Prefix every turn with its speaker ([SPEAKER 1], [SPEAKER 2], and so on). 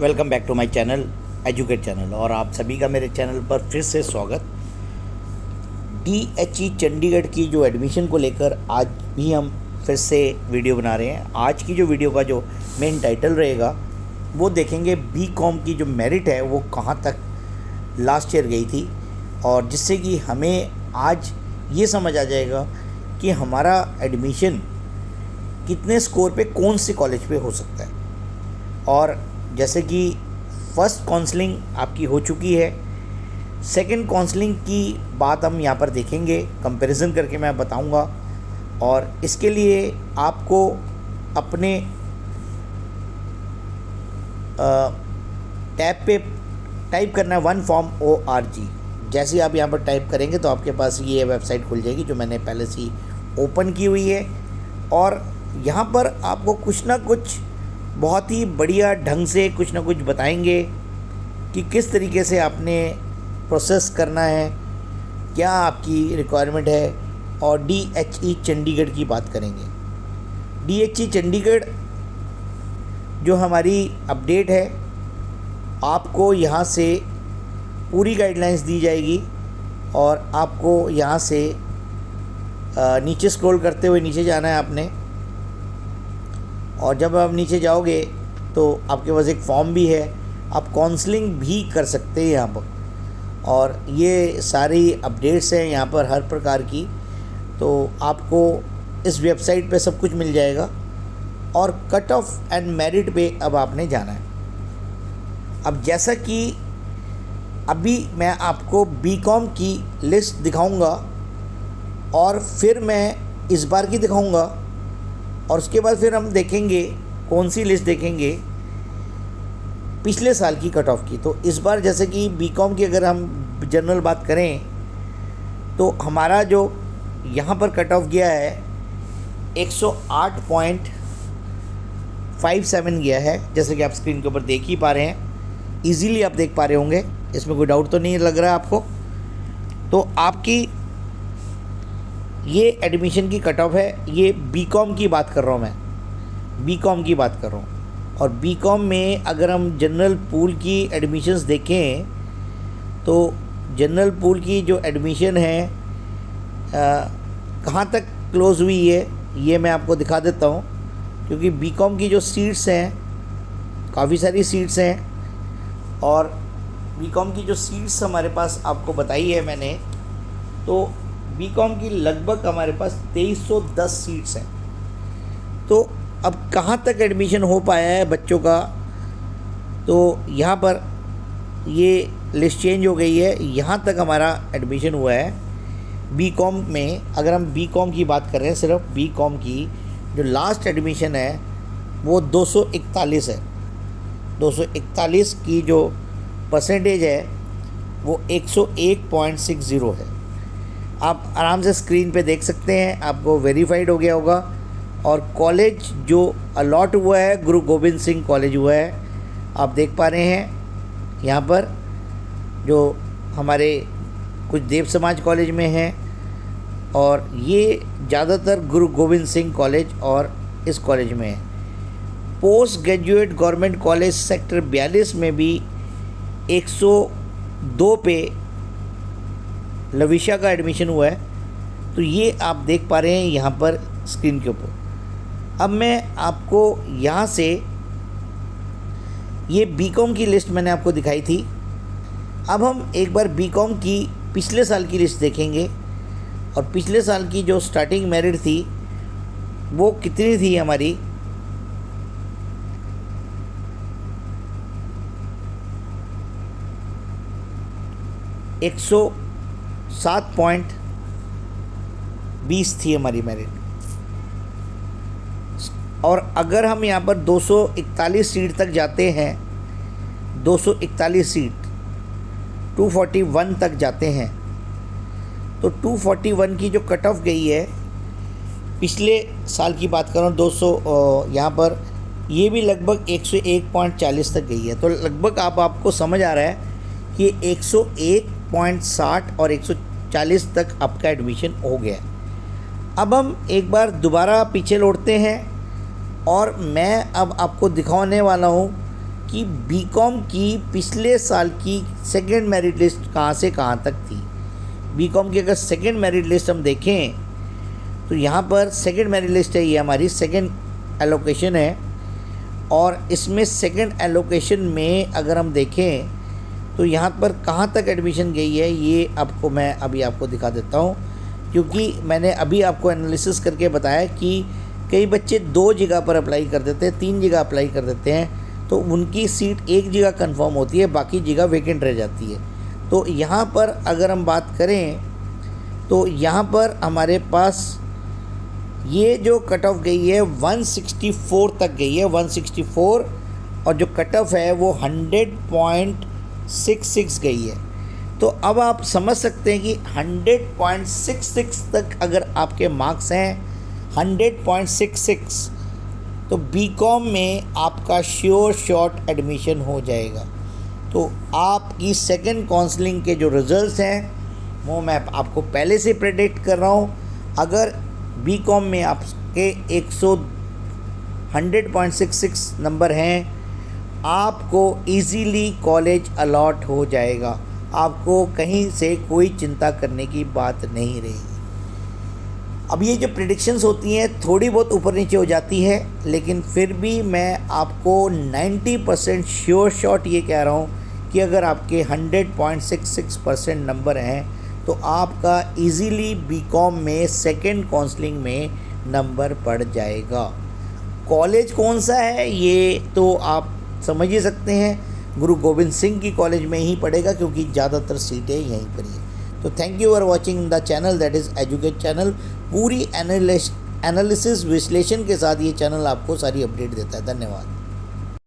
[SPEAKER 1] Welcome back to my channel educate channel और आप सभी का मेरे चैनल पर फिर से स्वागत। DHE चंडीगढ़ की जो एडमिशन को लेकर आज भी हम फिर से वीडियो बना रहे हैं। आज की जो वीडियो का जो मेन टाइटल रहेगा वो देखेंगे BCom की जो मेरिट है वो कहाँ तक लास्ट ईयर गई थी, और जिससे कि हमें आज ये समझ आ जाएगा कि हमारा एडमिशन कितने स्कोर पे कौन से कॉलेज पे हो सकता है। और जैसे कि फ़र्स्ट काउंसलिंग आपकी हो चुकी है, सेकंड काउंसलिंग की बात हम यहाँ पर देखेंगे, कंपैरिजन करके मैं बताऊँगा। और इसके लिए आपको अपने टैब पे टाइप करना है oneform.org। जैसे आप यहाँ पर टाइप करेंगे तो आपके पास ये वेबसाइट खुल जाएगी जो मैंने पहले से ही ओपन की हुई है। और यहाँ पर आपको कुछ ना कुछ बहुत ही बढ़िया ढंग से कुछ ना कुछ बताएंगे कि किस तरीके से आपने प्रोसेस करना है, क्या आपकी रिक्वायरमेंट है। और DHE चंडीगढ़ की बात करेंगे। DHE चंडीगढ़ जो हमारी अपडेट है, आपको यहाँ से पूरी गाइडलाइंस दी जाएगी और आपको यहाँ से नीचे स्क्रॉल करते हुए नीचे जाना है आपने। और जब आप नीचे जाओगे तो आपके पास एक फॉर्म भी है, आप काउंसलिंग भी कर सकते हैं यहाँ पर। और ये सारी अपडेट्स हैं यहाँ पर हर प्रकार की, तो आपको इस वेबसाइट पे सब कुछ मिल जाएगा। और कट ऑफ एंड मेरिट पे अब आपने जाना है। अब जैसा कि अभी मैं आपको BCom की लिस्ट दिखाऊंगा और फिर मैं इस बार की दिखाऊंगा, और उसके बाद फिर हम देखेंगे कौन सी लिस्ट देखेंगे पिछले साल की कट ऑफ की। तो इस बार जैसे कि BCom की अगर हम जनरल बात करें तो हमारा जो यहाँ पर कट ऑफ गया है 108.57 गया है, जैसे कि आप स्क्रीन के ऊपर देख ही पा रहे हैं। इजीली आप देख पा रहे होंगे, इसमें कोई डाउट तो नहीं लग रहा है आपको। तो आपकी ये एडमिशन की कट ऑफ है, ये BCom की बात कर रहा हूँ मैं, BCom की बात कर रहा हूँ। और BCom में अगर हम जनरल पूल की एडमिशन्स देखें तो जनरल पूल की जो एडमिशन है कहाँ तक क्लोज़ हुई है ये मैं आपको दिखा देता हूँ। क्योंकि BCom की जो सीट्स हैं, काफ़ी सारी सीट्स हैं, और BCom की जो सीट्स हमारे पास आपको बताई है मैंने, तो BCom की लगभग हमारे पास 2310 सीट्स हैं। तो अब कहाँ तक एडमिशन हो पाया है बच्चों का, तो यहाँ पर ये लिस्ट चेंज हो गई है। यहाँ तक हमारा एडमिशन हुआ है BCom में। अगर हम BCom की बात कर रहे हैं, सिर्फ BCom की जो लास्ट एडमिशन है वो 241 है। 241 की जो परसेंटेज है वो 101.60 है। आप आराम से स्क्रीन पे देख सकते हैं, आपको वेरीफाइड हो गया होगा। और कॉलेज जो अलॉट हुआ है गुरु गोविंद सिंह कॉलेज हुआ है, आप देख पा रहे हैं यहाँ पर, जो हमारे कुछ देव समाज कॉलेज में हैं। और ये ज़्यादातर गुरु गोविंद सिंह कॉलेज और इस कॉलेज में है। Post graduate government college sector 42 में भी 102 पे लविशा का एडमिशन हुआ है। तो ये आप देख पा रहे हैं यहाँ पर स्क्रीन के ऊपर। अब मैं आपको यहाँ से ये BCom की लिस्ट मैंने आपको दिखाई थी। अब हम एक बार BCom की पिछले साल की लिस्ट देखेंगे, और पिछले साल की जो स्टार्टिंग मेरिट थी वो कितनी थी हमारी। एक 7.20 थी हमारी मेरिट। और अगर हम यहाँ पर 241 सीट तक जाते हैं, 241 सीट 241 तक जाते हैं, तो 241 की जो कट ऑफ गई है पिछले साल की बात करूँ 200, यहाँ पर ये भी लगभग 101.40 तक गई है। तो लगभग आपको समझ आ रहा है कि 101.60 और 140 तक आपका एडमिशन हो गया है। अब हम एक बार दोबारा पीछे लौटते हैं और मैं अब आपको दिखाने वाला हूँ कि बीकॉम की पिछले साल की सेकंड मेरिट लिस्ट कहाँ से कहाँ तक थी। बीकॉम की अगर सेकंड मेरिट लिस्ट हम देखें तो यहाँ पर सेकंड मेरिट लिस्ट है, ये हमारी सेकंड एलोकेशन है, और इसमें सेकंड एलोकेशन में अगर हम देखें तो यहाँ पर कहाँ तक एडमिशन गई है ये आपको मैं अभी आपको दिखा देता हूँ, क्योंकि मैंने अभी आपको एनालिसिस करके बताया कि कई बच्चे 2 जगह पर अप्लाई कर देते हैं, 3 जगह अप्लाई कर देते हैं, तो उनकी सीट एक जगह कंफर्म होती है, बाकी जगह वैकेंट रह जाती है। तो यहाँ पर अगर हम बात करें तो यहाँ पर हमारे पास ये जो कट ऑफ गई है 164 तक गई है, 164, और जो कट ऑफ है वो 100.66 गई है। तो अब आप समझ सकते हैं कि 100.66 तक अगर आपके मार्क्स हैं 100.66, तो बीकॉम में आपका श्योर शॉट एडमिशन हो जाएगा। तो आपकी सेकंड काउंसलिंग के जो रिजल्ट्स हैं वो मैं आपको पहले से प्रेडिक्ट कर रहा हूँ। अगर बीकॉम में आपके 100.66 नंबर हैं, आपको इजीली कॉलेज अलॉट हो जाएगा, आपको कहीं से कोई चिंता करने की बात नहीं रहेगी। अब ये जो प्रेडिक्शंस होती हैं थोड़ी बहुत ऊपर नीचे हो जाती है, लेकिन फिर भी मैं आपको 90% श्योर शॉट ये कह रहा हूँ कि अगर आपके 100.66% नंबर हैं तो आपका इजीली बीकॉम में सेकंड काउंसलिंग में नंबर पड़ जाएगा। कॉलेज कौन सा है ये तो आप समझ ही सकते हैं, गुरु गोविंद सिंह की कॉलेज में ही पड़ेगा, क्योंकि ज़्यादातर सीटें यहीं पर ही हैं। तो thank you for watching the channel that is educate channel. पूरी एनालिसिस विश्लेषण के साथ ये चैनल आपको सारी अपडेट देता है। धन्यवाद।